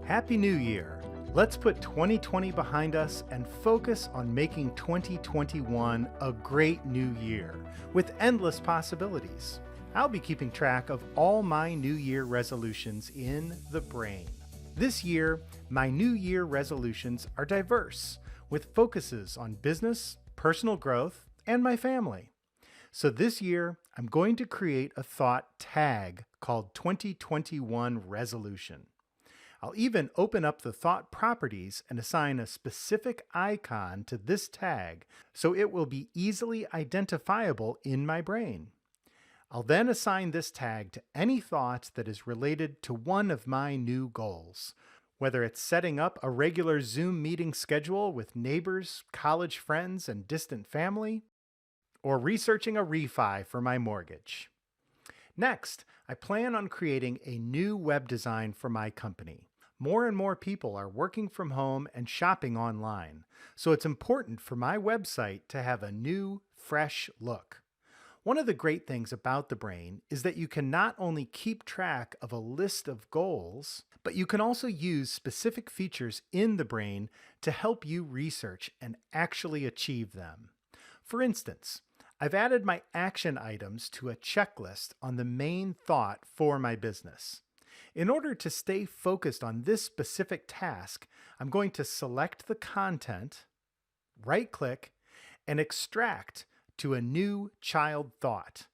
Happy New Year! Let's put 2020 behind us and focus on making 2021 a great new year with endless possibilities. I'll be keeping track of all my New Year resolutions in TheBrain. This year, my New Year resolutions are diverse, with focuses on business, personal growth, and my family. So this year, I'm going to create a thought tag called 2021 Resolution. I'll even open up the thought properties and assign a specific icon to this tag so it will be easily identifiable in my brain. I'll then assign this tag to any thought that is related to one of my new goals, whether it's setting up a regular Zoom meeting schedule with neighbors, college friends, and distant family, or researching a refi for my mortgage. Next, I plan on creating a new web design for my company. More and more people are working from home and shopping online, so it's important for my website to have a new, fresh look. One of the great things about TheBrain is that you can not only keep track of a list of goals, but you can also use specific features in TheBrain to help you research and actually achieve them. For instance, I've added my action items to a checklist on the main thought for my business. In order to stay focused on this specific task, I'm going to select the content, right-click, and extract to a new child thought,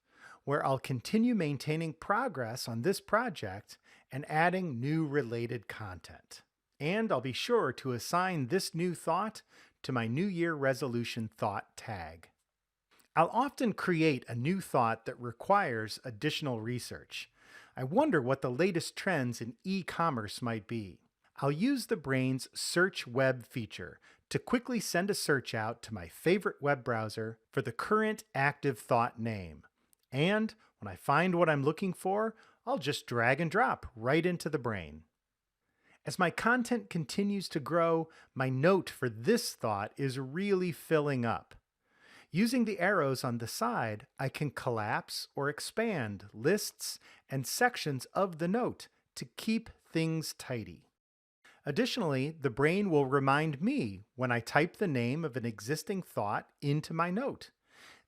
where I'll continue maintaining progress on this project and adding new related content. And I'll be sure to assign this new thought to my New Year resolution thought tag. I'll often create a new thought that requires additional research. I wonder what the latest trends in e-commerce might be. I'll use TheBrain's Search Web feature to quickly send a search out to my favorite web browser for the current active thought name. And when I find what I'm looking for, I'll just drag and drop right into TheBrain. As my content continues to grow, my note for this thought is really filling up. Using the arrows on the side, I can collapse or expand lists and sections of the note to keep things tidy. Additionally, TheBrain will remind me when I type the name of an existing thought into my note.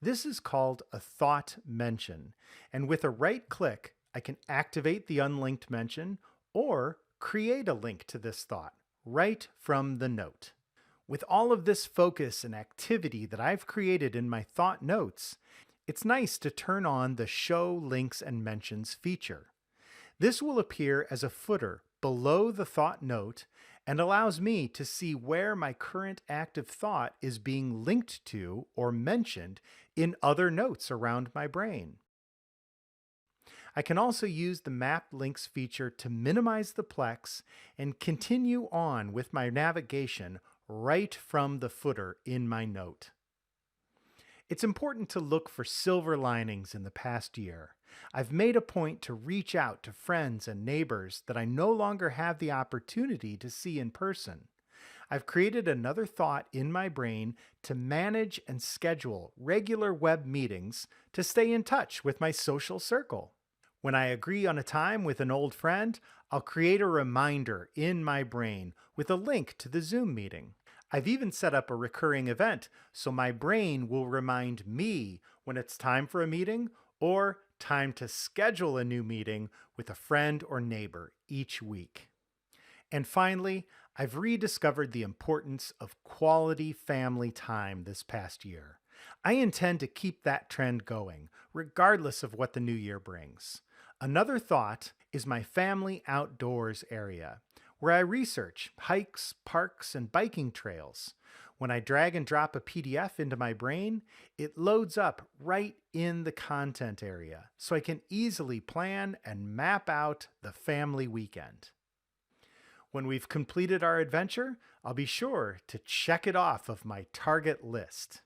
This is called a thought mention, and with a right click, I can activate the unlinked mention or create a link to this thought right from the note. With all of this focus and activity that I've created in my thought notes, it's nice to turn on the Show Links and Mentions feature. This will appear as a footer below the thought note and allows me to see where my current active thought is being linked to or mentioned in other notes around my brain. I can also use the Map Links feature to minimize the plex and continue on with my navigation right from the footer in my note. It's important to look for silver linings in the past year. I've made a point to reach out to friends and neighbors that I no longer have the opportunity to see in person. I've created another thought in my brain to manage and schedule regular web meetings to stay in touch with my social circle. When I agree on a time with an old friend, I'll create a reminder in my brain with a link to the Zoom meeting. I've even set up a recurring event so my brain will remind me when it's time for a meeting or time to schedule a new meeting with a friend or neighbor each week. And finally, I've rediscovered the importance of quality family time this past year. I intend to keep that trend going, regardless of what the new year brings. Another thought is my family outdoors area, where I research hikes, parks, and biking trails. When I drag and drop a PDF into my brain, it loads up right in the content area, so I can easily plan and map out the family weekend. When we've completed our adventure, I'll be sure to check it off of my target list.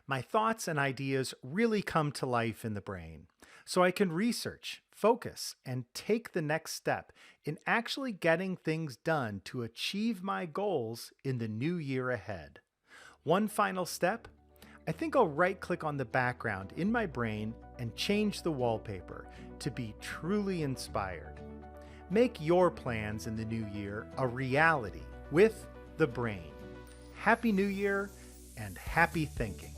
My thoughts and ideas really come to life in the brain, so I can research, focus, and take the next step in actually getting things done to achieve my goals in the new year ahead. One final step, I think I'll right-click on the background in my brain and change the wallpaper to be truly inspired. Make your plans in the new year a reality with TheBrain. Happy New Year and happy thinking.